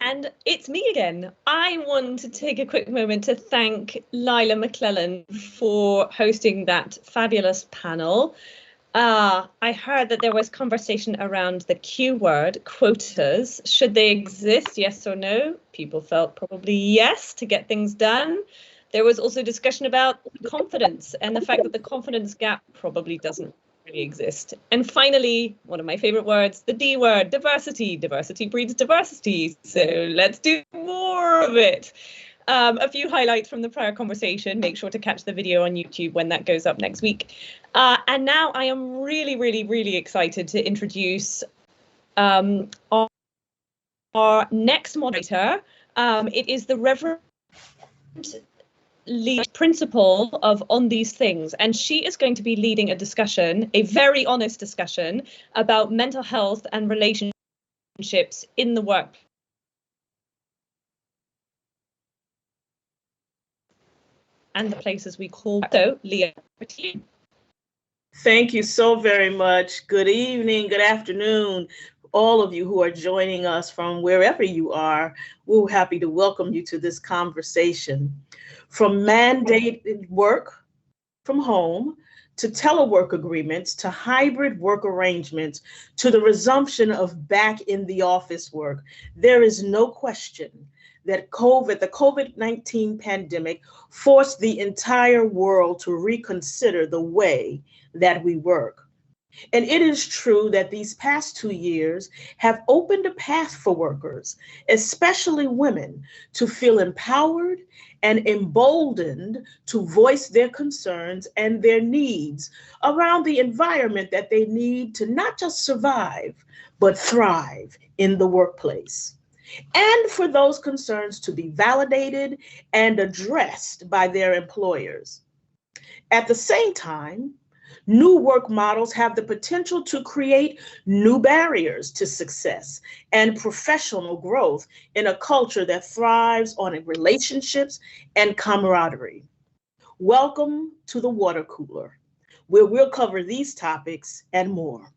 And it's me again. I want to take a quick moment to thank Lila McClellan for hosting that fabulous panel. I heard that there was conversation around the Q word, quotas. Should they exist, yes or no? People felt probably yes to get things done. There was also discussion about confidence and the fact that the confidence gap probably doesn't really exist. And finally, one of my favorite words, the D word, diversity. Diversity breeds diversity. So let's do more of it. A few highlights from the prior conversation. Make sure to catch the video on YouTube when that goes up next week. And now I am really excited to introduce our next moderator. It is the Reverend lead principal of On These Things, and she is going to be leading a discussion, a very honest discussion about mental health and relationships in the workplace. And the places we call. So, Leah, over to you. Thank you so very much. Good evening, good afternoon, all of you who are joining us from wherever you are. We're happy to welcome you to this conversation. From mandated work from home, to telework agreements, to hybrid work arrangements, to the resumption of back in the office work, there is no question that the COVID-19 pandemic forced the entire world to reconsider the way that we work. And it is true that these past 2 years have opened a path for workers, especially women, to feel empowered and emboldened to voice their concerns and their needs around the environment that they need to not just survive, but thrive in the workplace. And for those concerns to be validated and addressed by their employers. At the same time, new work models have the potential to create new barriers to success and professional growth in a culture that thrives on relationships and camaraderie. Welcome to the water cooler, where we'll cover these topics and more.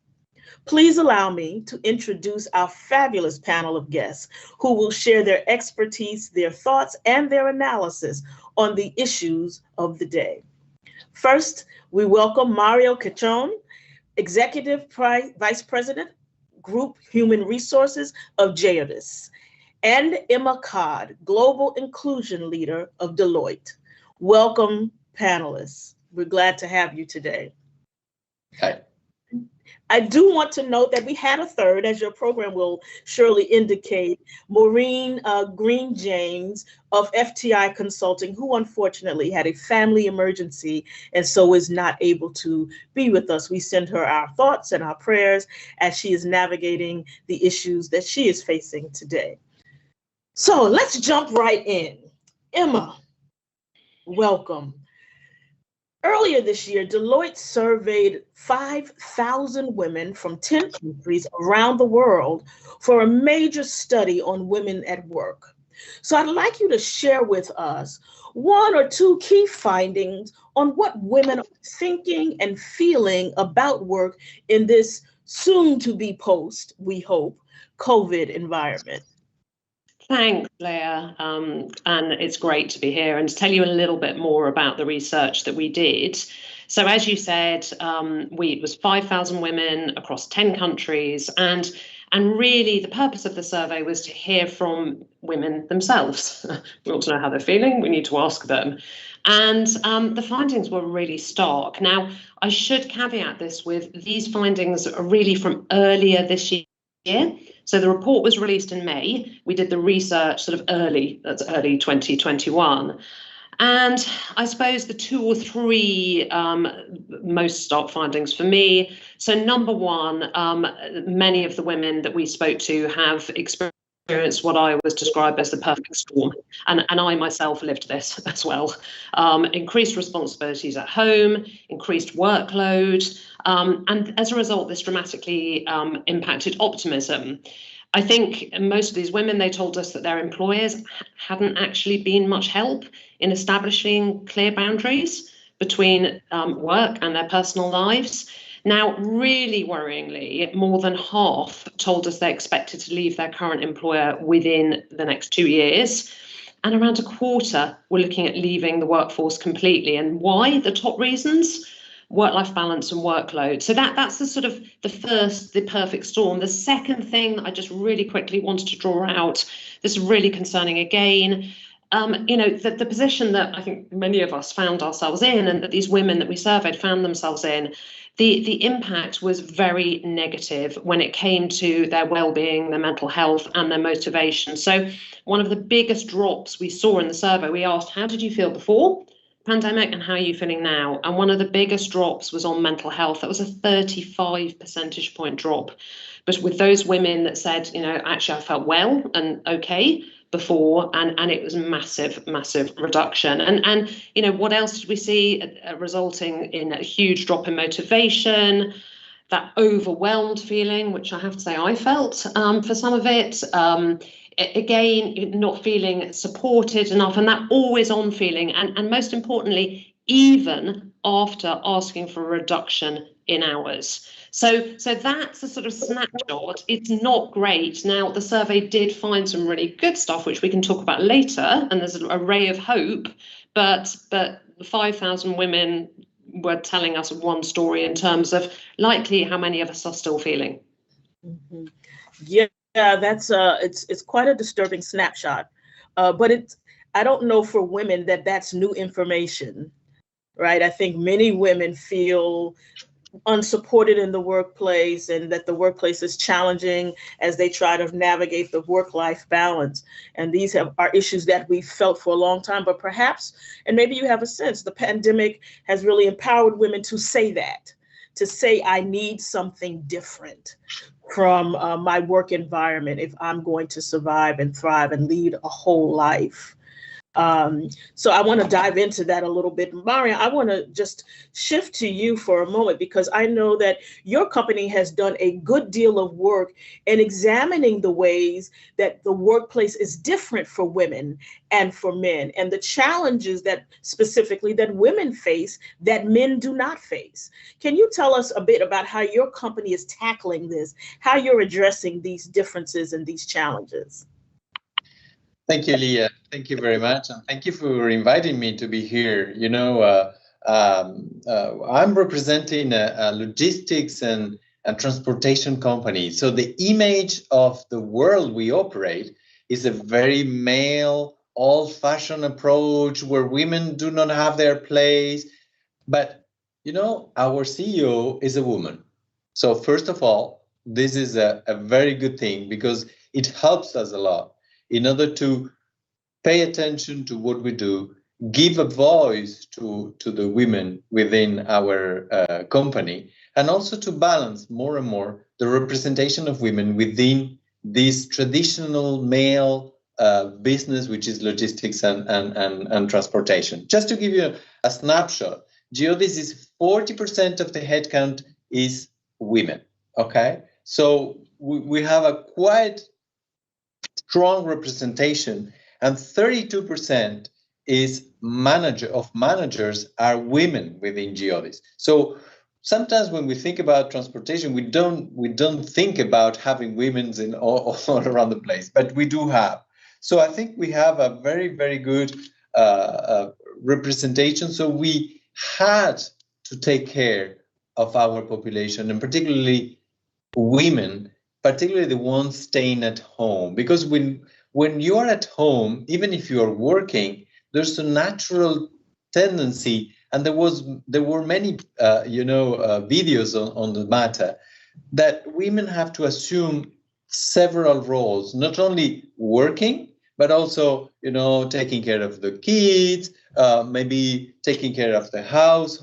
Please allow me to introduce our fabulous panel of guests who will share their expertise, their thoughts, and their analysis on the issues of the day. First, we welcome Mario Cachon, Executive Vice President, Group Human Resources of Geodis, and Emma Codd, Global Inclusion Leader of Deloitte. Welcome, panelists. We're glad to have you today. Hi. I do want to note that we had a third, as your program will surely indicate, Maureen Green James of FTI Consulting, who unfortunately had a family emergency and so is not able to be with us. We send her our thoughts and our prayers as she is navigating the issues that she is facing today. So let's jump right in. Emma, welcome. Earlier this year, Deloitte surveyed 5,000 women from 10 countries around the world for a major study on women at work. So I'd like you to share with us one or two key findings on what women are thinking and feeling about work in this soon-to-be post, we hope, COVID environment. Thanks, Leah, and it's great to be here and to tell you a little bit more about the research that we did. So as you said, it was 5,000 women across 10 countries, and really the purpose of the survey was to hear from women themselves. We want to know how they're feeling, we need to ask them. And the findings were really stark. Now, I should caveat this with these findings are really from earlier this year. So the report was released in May. We did the research sort of early 2021. And I suppose the two or three most stark findings for me. So number one, many of the women that we spoke to have experienced what I always describe as the perfect storm. And I myself lived this as well. Increased responsibilities at home, increased workload. And as a result, this dramatically impacted optimism. I think most of these women, they told us that their employers hadn't actually been much help in establishing clear boundaries between work and their personal lives. Now, really worryingly, more than half told us they expected to leave their current employer within the next 2 years. And around a quarter were looking at leaving the workforce completely. And why? The top reasons: work-life balance and workload. So that's the sort of the perfect storm. The second thing I just really quickly wanted to draw out, this is really concerning again, the position that I think many of us found ourselves in, and that these women that we surveyed found themselves in, the impact was very negative when it came to their well-being, their mental health, and their motivation. So one of the biggest drops we saw in the survey, we asked, how did you feel before pandemic and how are you feeling now? And one of the biggest drops was on mental health. That was a 35 percentage point drop. But with those women that said, actually I felt well and okay before, and it was massive reduction. And what else did we see resulting in a huge drop in motivation? That overwhelmed feeling, which I have to say I felt for some of it. Again, not feeling supported enough, and that always on feeling, and most importantly, even after asking for a reduction in hours. So that's a sort of snapshot. It's not great. Now, the survey did find some really good stuff, which we can talk about later, and there's an array of hope, but 5,000 women were telling us one story in terms of likely how many of us are still feeling. Mm-hmm. Yeah, that's it's quite a disturbing snapshot, but I don't know for women that's new information, right? I think many women feel unsupported in the workplace, and that the workplace is challenging as they try to navigate the work-life balance. And these are issues that we've felt for a long time, but perhaps, and maybe you have a sense, the pandemic has really empowered women to say that, to say, I need something different from my work environment if I'm going to survive and thrive and lead a whole life. So I want to dive into that a little bit. Maria, I want to just shift to you for a moment, because I know that your company has done a good deal of work in examining the ways that the workplace is different for women and for men, and the challenges that specifically that women face that men do not face. Can you tell us a bit about how your company is tackling this, how you're addressing these differences and these challenges? Thank you, Leah. Thank you very much. And thank you for inviting me to be here. I'm representing a logistics and transportation company. So the image of the world we operate is a very male, old-fashioned approach where women do not have their place. But, our CEO is a woman. So first of all, this is a very good thing, because it helps us a lot in order to pay attention to what we do, give a voice to the women within our company, and also to balance more and more the representation of women within this traditional male business, which is logistics and transportation. Just to give you a snapshot, Geodis is 40% of the headcount is women, okay? So we have a quite strong representation, and 32% is managers are women within Geodis. So sometimes when we think about transportation, we don't think about having women in all around the place, but we do have. So I think we have a very, very good representation. So we had to take care of our population, and particularly women, particularly the ones staying at home, because when you are at home, even if you are working, there's a natural tendency, and there were many videos on the matter, that women have to assume several roles, not only working, but also taking care of the kids, maybe taking care of the house,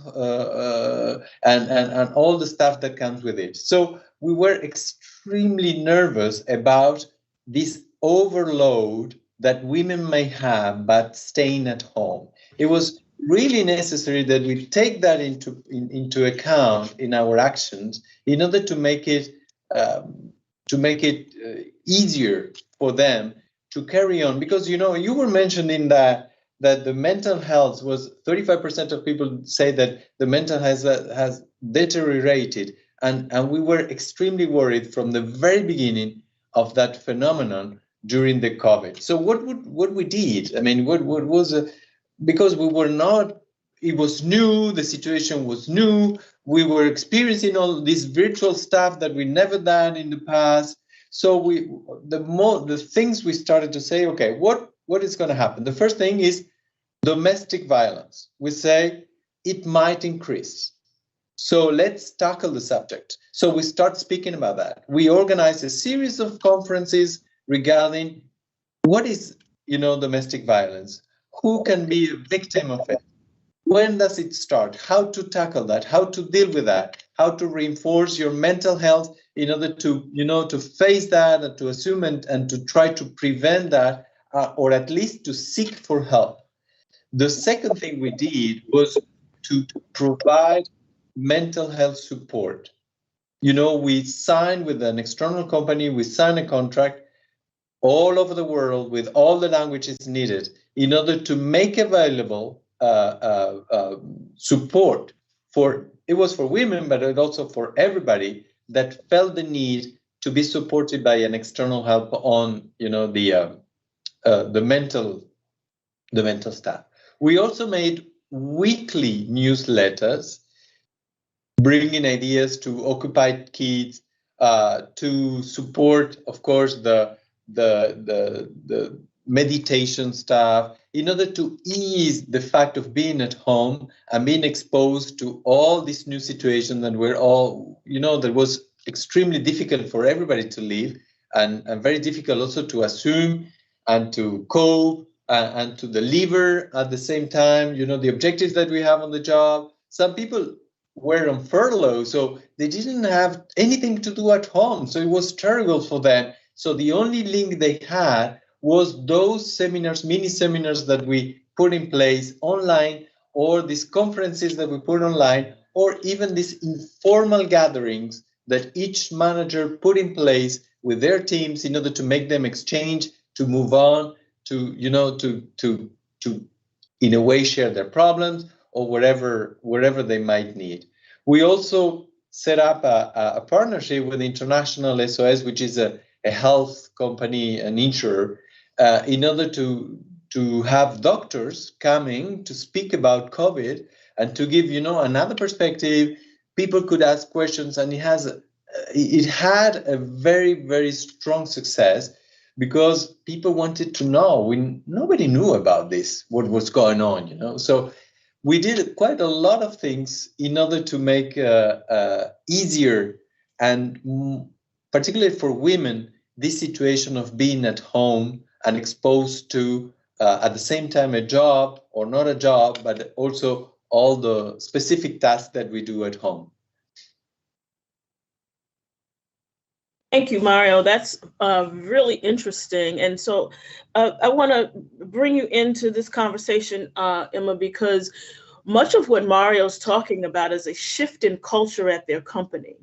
and all the stuff that comes with it. So we were extremely nervous about this overload that women may have but staying at home. It was really necessary that we take that into account in our actions in order to make it easier for them to carry on. Because you were mentioning that that the mental health was 35% of people say that the mental health has deteriorated. And we were extremely worried from the very beginning of that phenomenon during the COVID. So what we did, I mean, what was, because we were not, it was new, the situation was new, we were experiencing all this virtual stuff that we never done in the past. So the things we started to say, okay, what is going to happen? The first thing is domestic violence. We say it might increase. So let's tackle the subject. So we start speaking about that. We organize a series of conferences regarding what is, domestic violence, who can be a victim of it, when does it start, how to tackle that, how to deal with that, how to reinforce your mental health in order to, to face that and to assume and to try to prevent that, or at least to seek for help. The second thing we did was to provide mental health support. We signed with an external company, we signed a contract all over the world with all the languages needed in order to make available support it was for women, but it also for everybody that felt the need to be supported by an external help on, the mental stuff. We also made weekly newsletters, bringing ideas to occupied kids, to support, of course, the meditation stuff, in order to ease the fact of being at home and being exposed to all these new situations that we're all, that was extremely difficult for everybody to live, and very difficult also to assume and to cope and to deliver at the same time, the objectives that we have on the job. Some people were on furlough, so they didn't have anything to do at home. So it was terrible for them. So the only link they had was those seminars, mini seminars that we put in place online, or these conferences that we put online, or even these informal gatherings that each manager put in place with their teams in order to make them exchange, to move on, to in a way share their problems or wherever they might need. We also set up a partnership with International SOS, which is a health company, an insurer, in order to have doctors coming to speak about COVID and to give, another perspective. People could ask questions, and it had a very, very strong success because people wanted to know. Nobody knew about this, what was going on, So we did quite a lot of things in order to make easier, and particularly for women, this situation of being at home and exposed to, at the same time, a job or not a job, but also all the specific tasks that we do at home. Thank you, Mario. That's really interesting. And so I want to bring you into this conversation, Emma, because much of what Mario's talking about is a shift in culture at their company.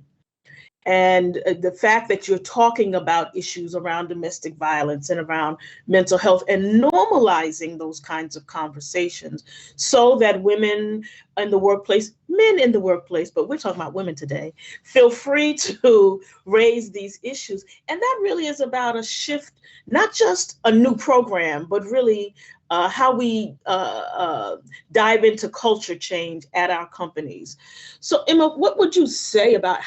And the fact that you're talking about issues around domestic violence and around mental health and normalizing those kinds of conversations so that women in the workplace, men in the workplace, but we're talking about women today, feel free to raise these issues. And that really is about a shift, not just a new program, but really how we dive into culture change at our companies. So Emma, what would you say about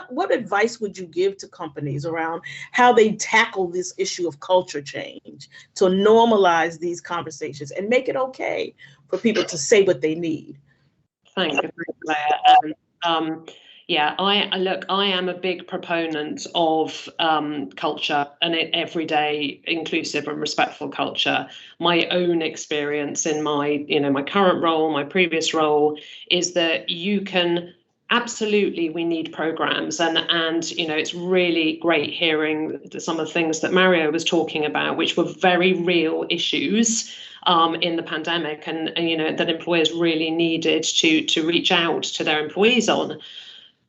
what advice would you give to companies around how they tackle this issue of culture change to normalize these conversations and make it okay for people to say what they need? Thank you, Leah. Yeah, I am a big proponent of culture and everyday inclusive and respectful culture. My own experience in my current role, my previous role, is that you can absolutely, we need programs, and it's really great hearing some of the things that Mario was talking about, which were very real issues in the pandemic, and that employers really needed to reach out to their employees on.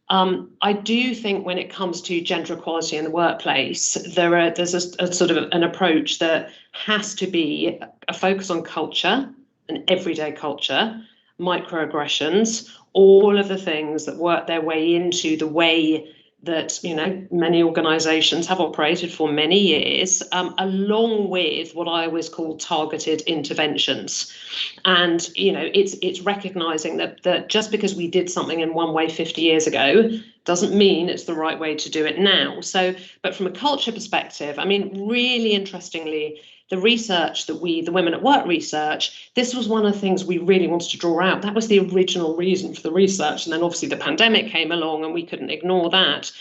I do think when it comes to gender equality in the workplace, there's a sort of an approach that has to be a focus on culture, an everyday culture, microaggressions, all of the things that work their way into the way that, you know, many organisations have operated for many years, along with what I always call targeted interventions. And, you know, it's recognising that just because we did something in one way 50 years ago doesn't mean it's the right way to do it now. So, but from a culture perspective, I mean, really interestingly, the research that the Women at Work research, this was one of the things we really wanted to draw out. That was the original reason for the research. And then obviously the pandemic came along and we couldn't ignore that.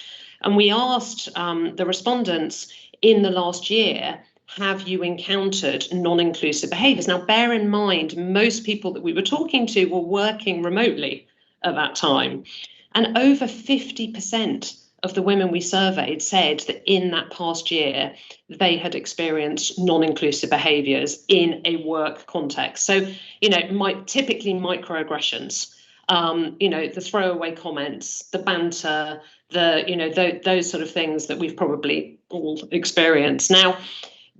And we asked the respondents in the last year, have you encountered non-inclusive behaviours? Now, bear in mind, most people that we were talking to were working remotely at that time. And over 50% of the women we surveyed said that in that past year, they had experienced non-inclusive behaviours in a work context. So, you know, typically microaggressions, you know, the throwaway comments, the banter, you know, those sort of things that we've probably all experienced. Now,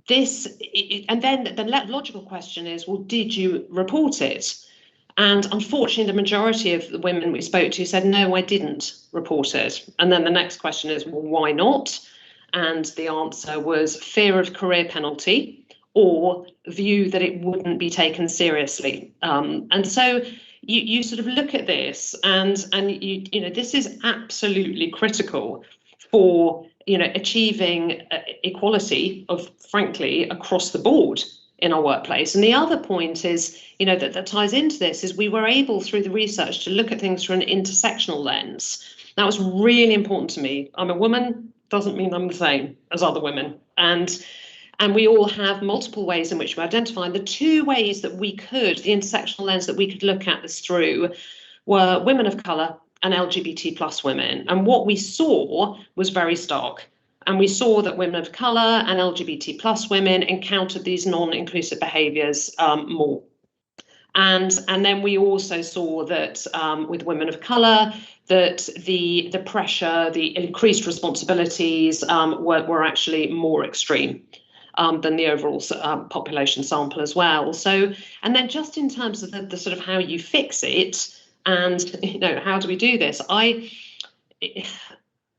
and then the logical question is, well, did you report it? And unfortunately, the majority of the women we spoke to said, no, I didn't report it. And then the next question is, well, why not? And the answer was fear of career penalty or view that it wouldn't be taken seriously. And so you sort of look at this and you know, this is absolutely critical for, you know, achieving equality of, frankly, across the board in our workplace. And the other point is, you know, that ties into this is we were able through the research to look at things through an intersectional lens. That was really important to me. I'm a woman, doesn't mean I'm the same as other women. And we all have multiple ways in which we identify. And the two ways that we could, the intersectional lens that we could look at this through were women of colour and LGBT plus women. And what we saw was very stark. And we saw that women of colour and LGBT plus women encountered these non-inclusive behaviours more. And then we also saw that with women of colour, that the pressure, the increased responsibilities were actually more extreme than the overall population sample as well. So, and then just in terms of the sort of how you fix it, and, you know, how do we do this?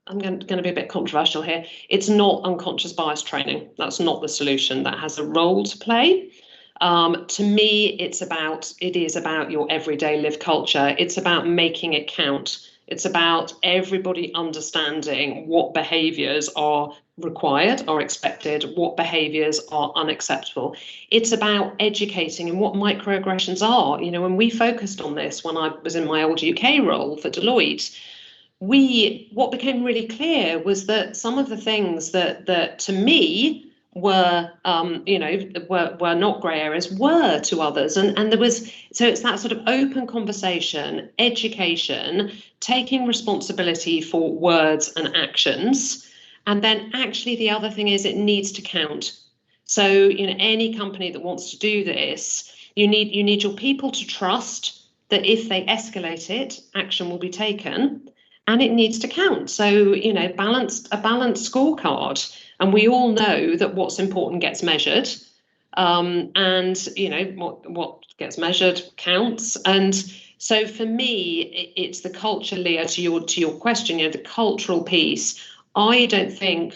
I'm going to be a bit controversial here. It's not unconscious bias training. That's not the solution. That has a role to play. To me, it is about your everyday live culture. It's about making it count. It's about everybody understanding what behaviours are required, are expected, what behaviours are unacceptable. It's about educating in what microaggressions are. You know, when we focused on this, when I was in my old UK role for Deloitte, what became really clear was that some of the things that to me were, you know, were not grey areas, were to others. And there was, so it's that sort of open conversation, education, taking responsibility for words and actions. And then actually the other thing is it needs to count. So, you know, any company that wants to do this, you need your people to trust that if they escalate it, action will be taken. And it needs to count. So, you know, a balanced scorecard. And we all know that what's important gets measured. And, you know, what gets measured counts. And so for me, it's the culture, Leah, to your question, you know, the cultural piece. I don't think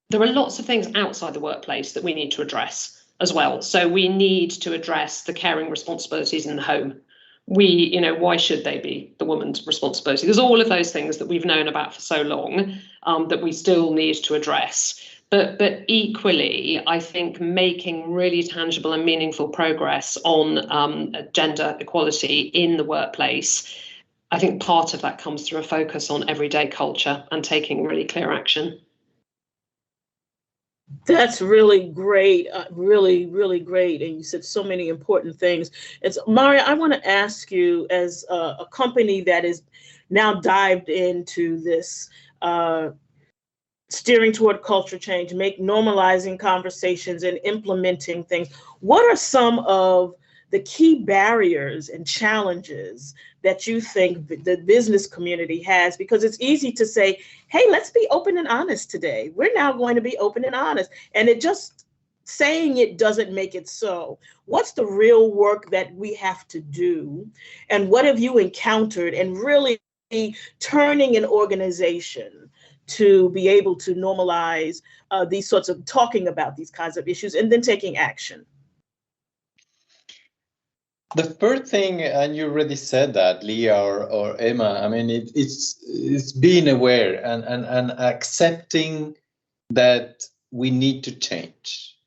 there are lots of things outside the workplace that we need to address as well. So we need to address the caring responsibilities in the home. You know, why should they be the woman's responsibility? There's all of those things that we've known about for so long that we still need to address. But equally, I think making really tangible and meaningful progress on gender equality in the workplace, I think part of that comes through a focus on everyday culture and taking really clear action. That's really great, really, really great. And you said so many important things. Maria, I want to ask you, as a company that is now dived into this steering toward culture change, normalizing conversations and implementing things, what are some of the key barriers and challenges that you think the business community has, because it's easy to say, hey, let's be open and honest today. We're now going to be open and honest. And it just saying it doesn't make it so. What's the real work that we have to do? And what have you encountered and really turning an organization to be able to normalize these sorts of talking about these kinds of issues and then taking action? The first thing, and you already said that, Leah or Emma, I mean, it's being aware and accepting that we need to change.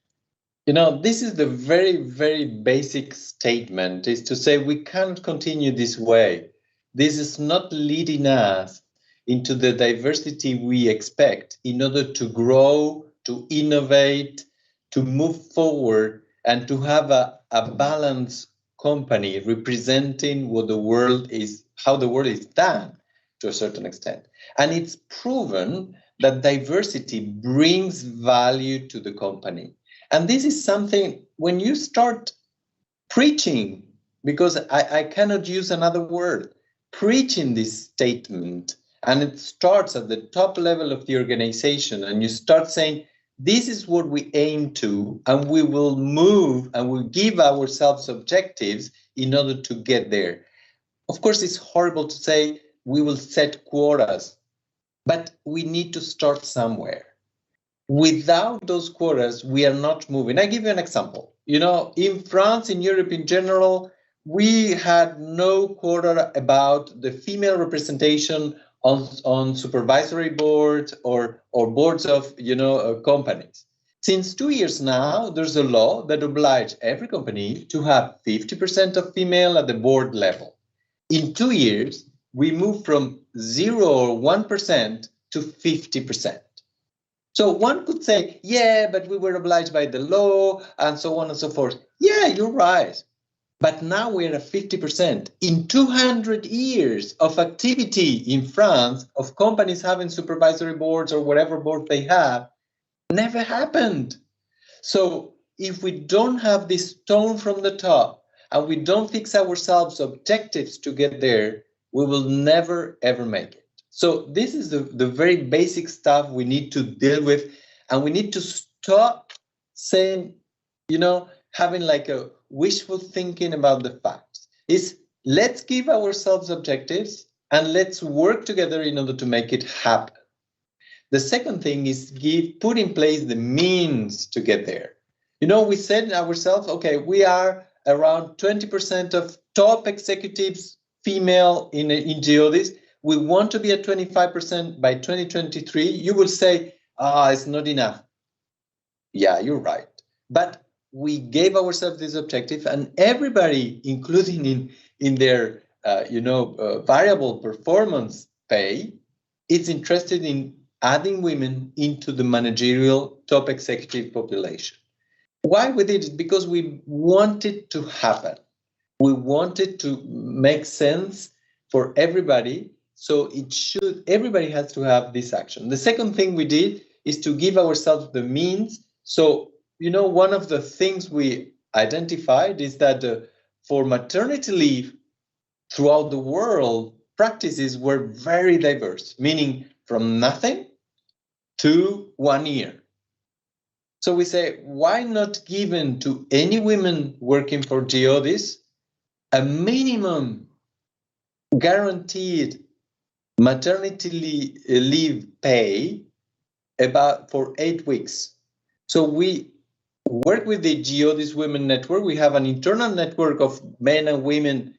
You know, this is the very, very basic statement, is to say we can't continue this way. This is not leading us into the diversity we expect in order to grow, to innovate, to move forward, and to have a balanced company representing what the world is, how the world is done to a certain extent. And it's proven that diversity brings value to the company. And this is something, when you start preaching, because I cannot use another word, preaching this statement, and it starts at the top level of the organization, and you start saying, this is what we aim to, and we will move and we'll give ourselves objectives in order to get there. Of course, it's horrible to say we will set quotas, but we need to start somewhere. Without those quotas, we are not moving. I give you an example. You know, in France, in Europe in general, we had no quota about the female representation on supervisory boards or boards of, companies. Since 2 years now, there's a law that obliges every company to have 50% of female at the board level. In 2 years, we moved from 0 or 1% to 50%. So one could say, yeah, but we were obliged by the law and so on and so forth. Yeah, you're right. But now we're at 50%. In 200 years of activity in France, of companies having supervisory boards or whatever board they have, never happened. So if we don't have this tone from the top and we don't fix ourselves objectives to get there, we will never, ever make it. So this is the very basic stuff we need to deal with, and we need to stop saying, having like a wishful thinking about the facts. Let's give ourselves objectives and let's work together in order to make it happen. The second thing is put in place the means to get there. We said ourselves, okay, we are around 20% of top executives female in Geodis. We want to be at 25% by 2023. You will say, it's not enough. Yeah, you're right. But we gave ourselves this objective, and everybody, including in their variable performance pay, is interested in adding women into the managerial top executive population. Why we did it? Because we want it to happen. We want it to make sense for everybody. So everybody has to have this action. The second thing we did is to give ourselves the means. So, one of the things we identified is that for maternity leave throughout the world, practices were very diverse, meaning from nothing to 1 year. So we say, why not given to any women working for Geodis a minimum guaranteed maternity leave pay for 8 weeks. So we work with the Geodis Women Network. We have an internal network of men and women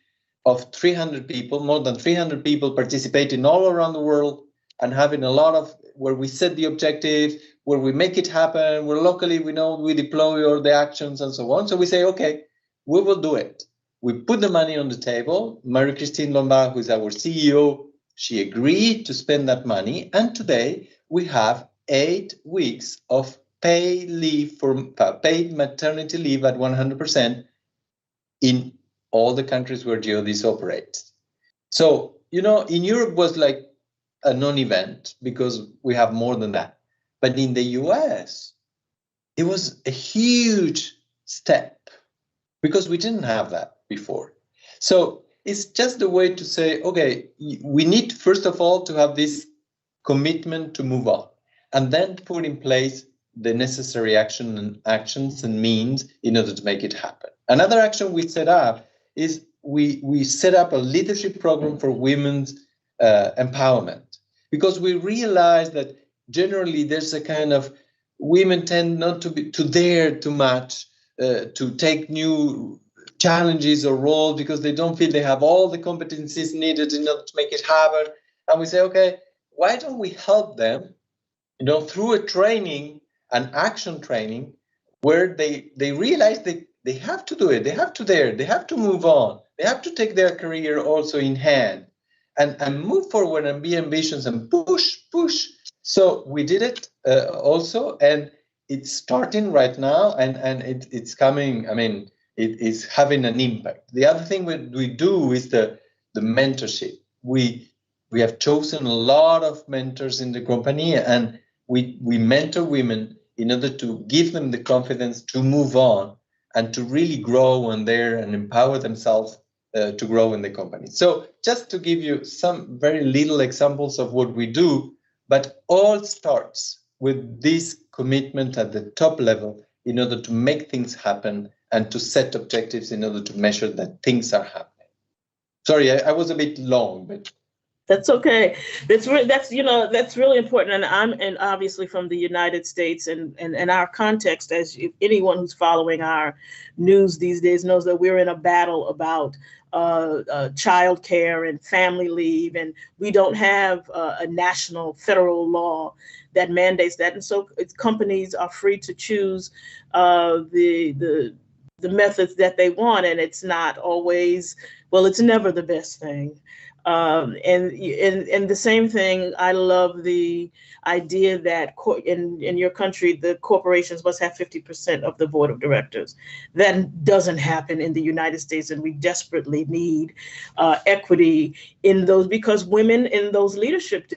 of 300 people, more than 300 people participating all around the world and having a lot of where we set the objective, where we make it happen, where locally we deploy all the actions and so on. So we say, okay, we will do it. We put the money on the table. Marie-Christine Lombard, who is our CEO, she agreed to spend that money. And today we have 8 weeks of paid maternity leave at 100% in all the countries where Geodis operates. So, in Europe was like a non-event because we have more than that. But in the US, it was a huge step because we didn't have that before. So it's just a way to say, okay, we need, first of all, to have this commitment to move on, and then put in place the necessary actions and means in order to make it happen. Another action we set up is we set up a leadership program for women's empowerment, because we realize that generally there's a kind of women tend not to dare too much, to take new challenges or roles because they don't feel they have all the competencies needed in order to make it happen. And we say, okay, why don't we help them, through a training, an action training, where they realize they have to do it, they have to move on, they have to take their career also in hand and move forward and be ambitious and push. So we did it also, and it's starting right now, and it's coming. I mean, it is having an impact. The other thing we do is the mentorship. We have chosen a lot of mentors in the company, and we mentor women in order to give them the confidence to move on and to really grow on there and empower themselves to grow in the company. So just to give you some very little examples of what we do, but all starts with this commitment at the top level in order to make things happen and to set objectives in order to measure that things are happening. Sorry, I was a bit long, but that's okay. That's really important. And obviously from the United States and our context, as anyone who's following our news these days knows, that we're in a battle about child care and family leave, and we don't have a national federal law that mandates that. And so companies are free to choose the methods that they want, and it's not always, well, it's never the best thing. And the same thing, I love the idea that in your country, the corporations must have 50% of the board of directors. That doesn't happen in the United States, and we desperately need equity in those, because women in those leadership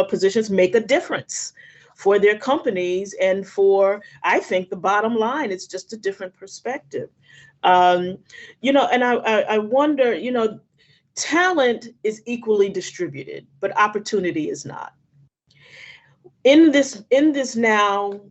positions make a difference for their companies and for, I think, the bottom line. It's just a different perspective. And I wonder, talent is equally distributed, but opportunity is not. In this now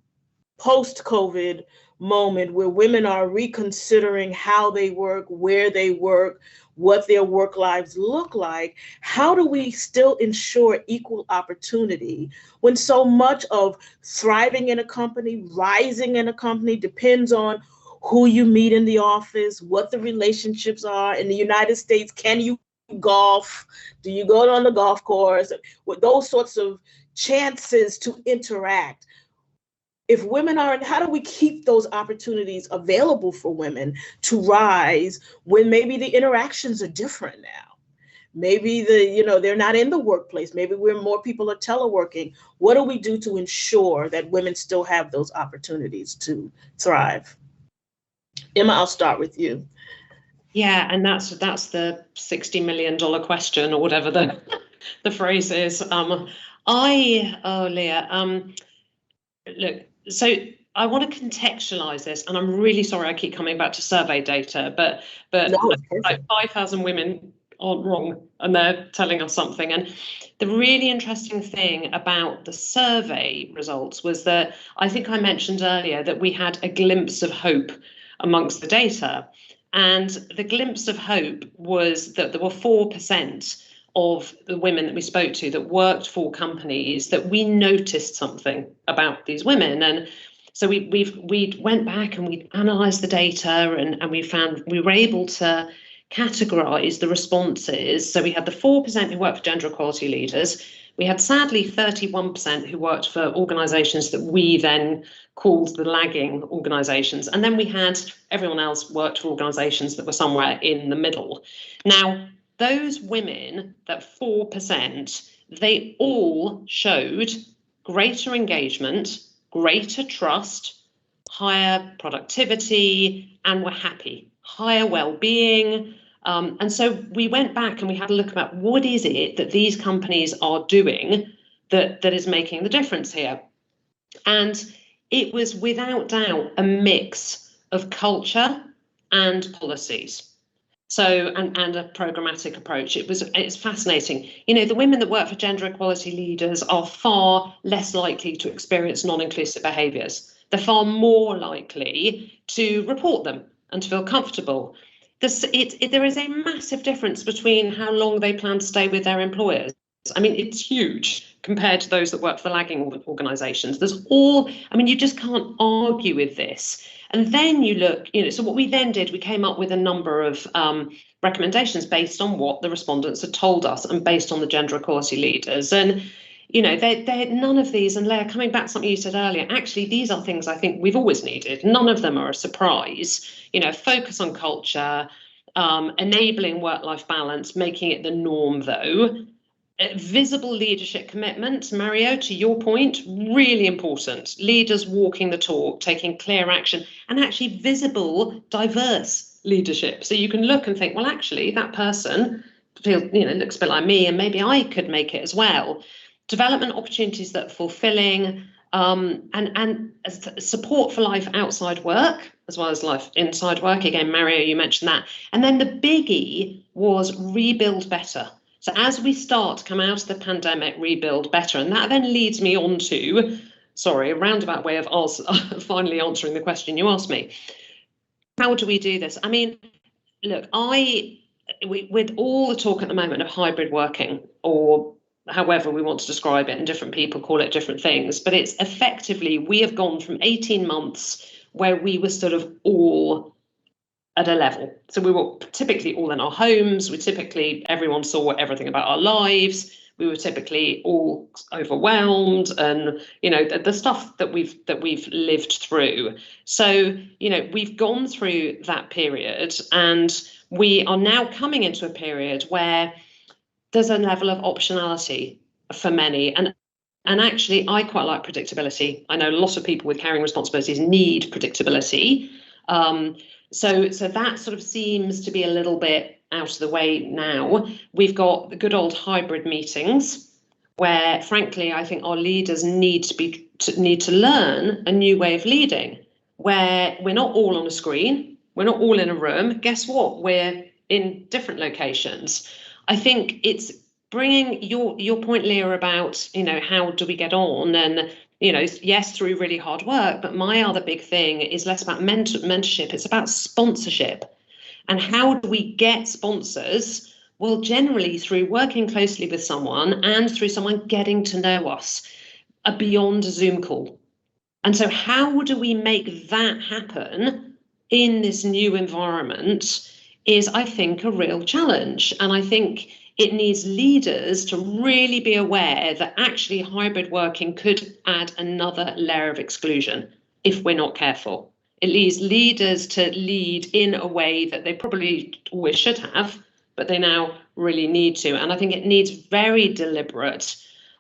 post-COVID moment where women are reconsidering how they work, where they work, what their work lives look like, how do we still ensure equal opportunity when so much of thriving in a company, rising in a company, depends on who you meet in the office, what the relationships are? In the United States, can you golf? Do you go on the golf course? With those sorts of chances to interact. If women aren't, how do we keep those opportunities available for women to rise when maybe the interactions are different now? Maybe they're not in the workplace. Maybe more people are teleworking. What do we do to ensure that women still have those opportunities to thrive? Emma, I'll start with you. Yeah, and that's the $60 million question, or whatever the phrase is. Leah, look, so I want to contextualize this, and I'm really sorry I keep coming back to survey data, but no, like 5,000 women aren't wrong, and they're telling us something. And the really interesting thing about the survey results was that I think I mentioned earlier that we had a glimpse of hope amongst the data. And the glimpse of hope was that there were 4% of the women that we spoke to that worked for companies that we noticed something about these women. And so we went back and we analysed the data, and we found we were able to categorise the responses. So we had the 4% who worked for gender equality leaders. We had, sadly, 31% who worked for organisations that we then called the lagging organisations. And then we had everyone else worked for organisations that were somewhere in the middle. Now, those women, that 4%, they all showed greater engagement, greater trust, higher productivity, and were happy, higher well-being. And so we went back and we had a look about what is it that these companies are doing that is making the difference here. And it was without doubt a mix of culture and policies. So, and a programmatic approach. It's fascinating. You know, the women that work for gender equality leaders are far less likely to experience non-inclusive behaviours. They're far more likely to report them and to feel comfortable. There is a massive difference between how long they plan to stay with their employers. I mean, it's huge compared to those that work for lagging organisations. You just can't argue with this. And then you look, so what we then did, we came up with a number of recommendations based on what the respondents had told us and based on the gender equality leaders. And, they're none of these, and Leah, coming back to something you said earlier, actually, these are things I think we've always needed. None of them are a surprise. Focus on culture, enabling work-life balance, making it the norm, though. Visible leadership commitment, Mario, to your point, really important. Leaders walking the talk, taking clear action, and actually visible, diverse leadership. So you can look and think, well, actually, that person looks a bit like me, and maybe I could make it as well. Development opportunities that are fulfilling, and support for life outside work as well as life inside work. Again, Mario, you mentioned that. And then the biggie was rebuild better. So as we start to come out of the pandemic, rebuild better. And that then leads me on to, a roundabout way of finally answering the question you asked me. How do we do this? I mean, look, with all the talk at the moment of hybrid working, or however we want to describe it, and different people call it different things, but it's effectively, we have gone from 18 months where we were sort of all at a level. So we were typically all in our homes. Everyone saw everything about our lives. We were typically all overwhelmed, and the stuff that we've lived through. So we've gone through that period, and we are now coming into a period where there's a level of optionality for many, and actually I quite like predictability. I know a lot of people with carrying responsibilities need predictability. So that sort of seems to be a little bit out of the way now. We've got the good old hybrid meetings, where frankly I think our leaders need to learn a new way of leading, where we're not all on a screen, we're not all in a room. Guess what? We're in different locations. I think it's bringing your point, Leah, about how do we get on, and yes, through really hard work, but my other big thing is less about mentorship, it's about sponsorship. And how do we get sponsors? Well, generally through working closely with someone and through someone getting to know us beyond a Zoom call. And so how do we make that happen in this new environment is, I think, a real challenge. And I think it needs leaders to really be aware that actually hybrid working could add another layer of exclusion if we're not careful. It leads leaders to lead in a way that they probably always should have, but they now really need to. And I think it needs very deliberate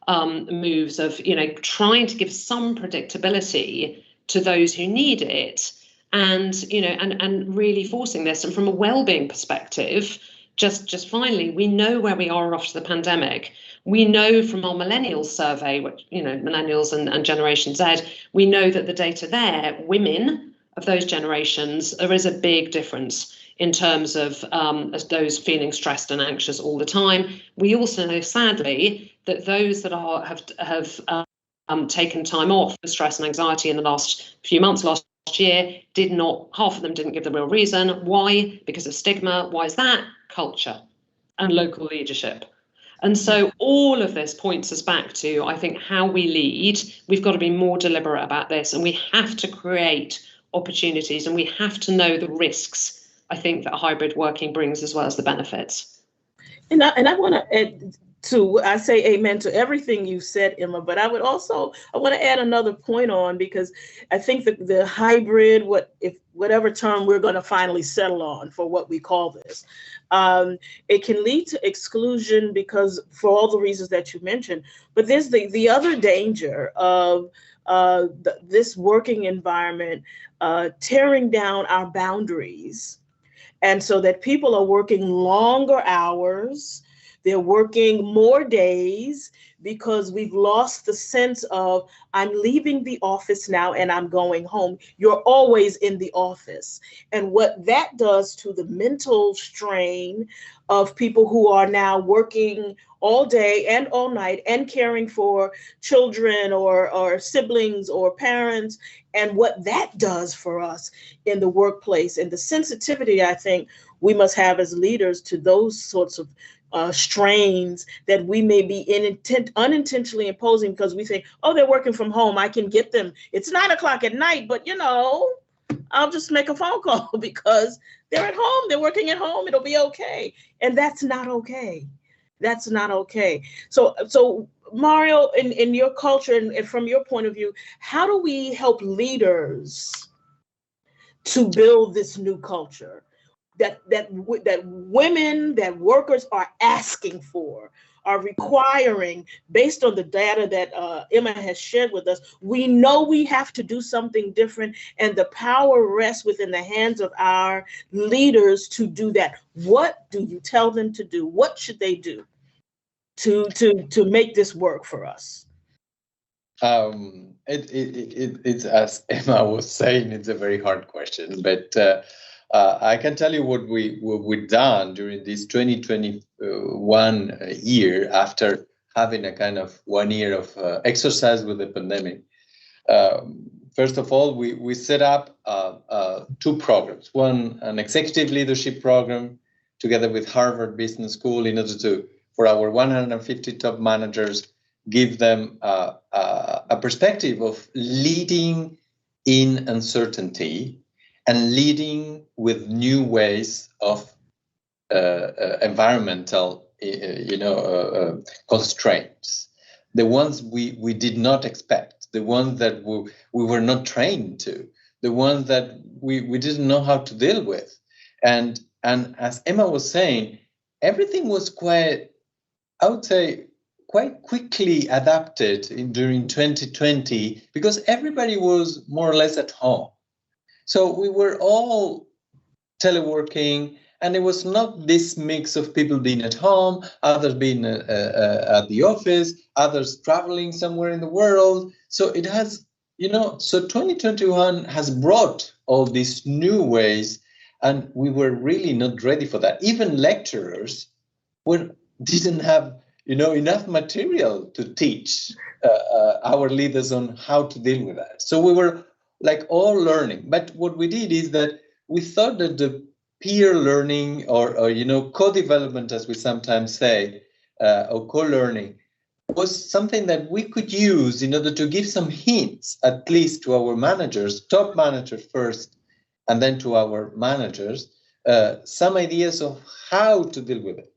moves of, trying to give some predictability to those who need it, and really forcing this. And from a well-being perspective, just finally, we know where we are after the pandemic. We know from our millennials survey, which, millennials and Generation Z, we know that the data there, women of those generations, there is a big difference in terms of those feeling stressed and anxious all the time. We also know, sadly, that those that have taken time off for stress and anxiety in the last few months, last year, half of them didn't give the real reason. Why? Because of stigma. Why is that? Culture and local leadership. And so all of this points us back to, I think, how we lead. We've got to be more deliberate about this, and we have to create opportunities, and we have to know the risks, I think, that hybrid working brings, as well as the benefits. And I want to add I say amen to everything you said, Emma, but I want to add another point on, because I think that the hybrid, whatever term we're going to finally settle on for what we call this, it can lead to exclusion because for all the reasons that you mentioned. But there's the other danger of this working environment tearing down our boundaries. And so that people are working longer hours, They're working more days because we've lost the sense of, I'm leaving the office now and I'm going home. You're always in the office. And what that does to the mental strain of people who are now working all day and all night and caring for children or siblings or parents, and what that does for us in the workplace, and the sensitivity I think we must have as leaders to those sorts of strains that we may be unintentionally imposing because we think, oh, they're working from home, I can get them. It's 9 o'clock at night, but I'll just make a phone call because they're at home, they're working at home, it'll be okay. And that's not okay. That's not okay. So Mario, in your culture and from your point of view, how do we help leaders to build this new culture that women, that workers are asking for, are requiring, based on the data that Emma has shared with us? We know we have to do something different, and the power rests within the hands of our leaders to do that. What do you tell them to do? What should they do to make this work for us? It's, as Emma was saying, it's a very hard question, but I can tell you what we've done during this 2021 year, after having a kind of 1 year of exercise with the pandemic. First of all, we set up 2 programs. One, an executive leadership program together with Harvard Business School, in order for our 150 top managers, give them a perspective of leading in uncertainty and leading with new ways of environmental, constraints. The ones we did not expect, the ones that we were not trained to, the ones that we didn't know how to deal with. And as Emma was saying, everything was quite, I would say, quite quickly adapted during 2020, because everybody was more or less at home. So we were all teleworking, and it was not this mix of people being at home, others being at the office, others traveling somewhere in the world. So it has, so 2021 has brought all these new ways, and we were really not ready for that. Even lecturers didn't have enough material to teach our leaders on how to deal with that. So we were like all learning. But what we did is that we thought that the peer learning or co-development, as we sometimes say, or co-learning, was something that we could use in order to give some hints, at least to our managers, top managers first, and then to our managers, some ideas of how to deal with it.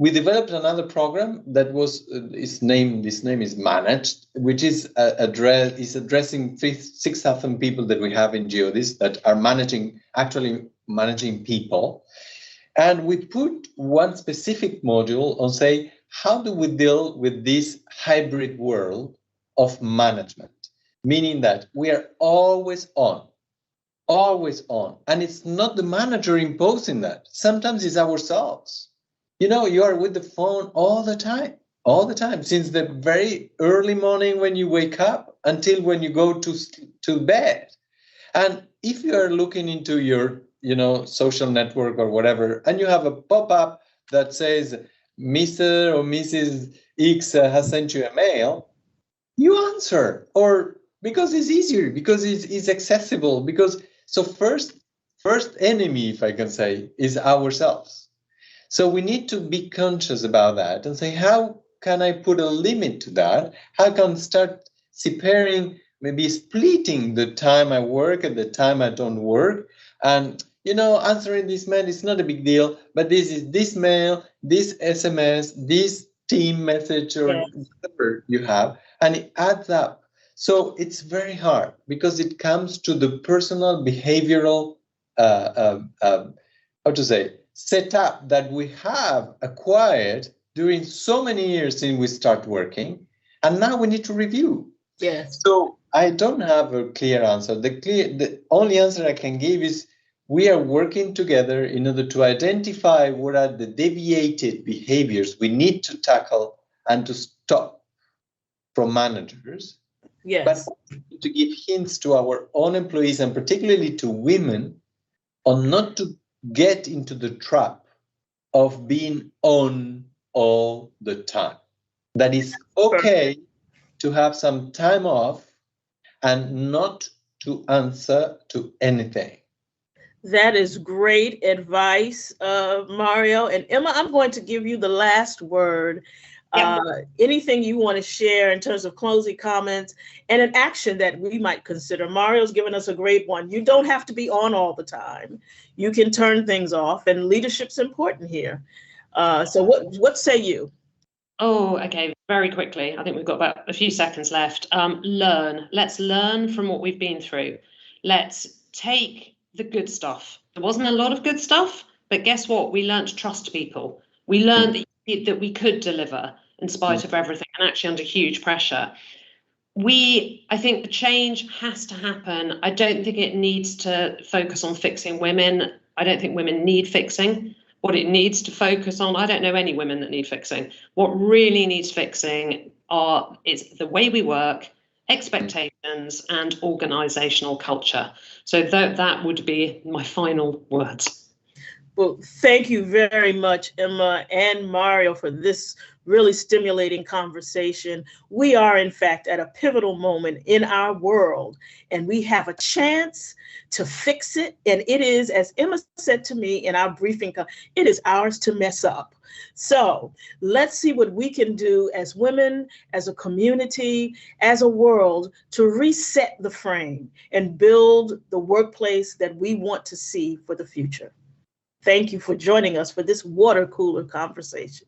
We developed another program that was this name is Managed, which is addressing 6,000 people that we have in Geodis that are managing people. And we put one specific module on, say, how do we deal with this hybrid world of management? Meaning that we are always on. And it's not the manager imposing that. Sometimes it's ourselves. You are with the phone all the time, since the very early morning when you wake up until when you go to bed. And if you are looking into your, social network or whatever, and you have a pop-up that says, Mr. or Mrs. X has sent you a mail, you answer, or because it's easier, because it's accessible, so first enemy, if I can say, is ourselves. So we need to be conscious about that and say, how can I put a limit to that? How can I start separating, maybe splitting the time I work and the time I don't work? And, answering this mail is not a big deal, but this is this mail, this SMS, this team message, or whatever you have, and it adds up. So it's very hard because it comes to the personal behavioral, setup that we have acquired during so many years since we start working, and now we need to review. Yes. So I don't have a clear answer. The only answer I can give is we are working together in order to identify what are the deviated behaviors we need to tackle and to stop from managers. Yes. But to give hints to our own employees, and particularly to women, on not to get into the trap of being on all the time. That is okay to have some time off and not to answer to anything. That is great advice, Mario. And Emma, I'm going to give you the last word. Yep. Anything you want to share in terms of closing comments and an action that we might consider? Mario's given us a great one. You don't have to be on all the time. You can turn things off, and leadership's important here. So what say you? Oh, okay, very quickly. I think we've got about a few seconds left. Learn. Let's learn from what we've been through. Let's take the good stuff. There wasn't a lot of good stuff, but guess what? We learned to trust people. We learned that we could deliver in spite of everything, and actually under huge pressure. I think the change has to happen. I don't think it needs to focus on fixing women. I don't think women need fixing. What it needs to focus on, I don't know any women that need fixing. What really needs fixing is the way we work, expectations, and organisational culture. So that would be my final words. Well, thank you very much, Emma and Mario, for this really stimulating conversation. We are, in fact, at a pivotal moment in our world, and we have a chance to fix it. And it is, as Emma said to me in our briefing, it is ours to mess up. So let's see what we can do as women, as a community, as a world, to reset the frame and build the workplace that we want to see for the future. Thank you for joining us for this water cooler conversation.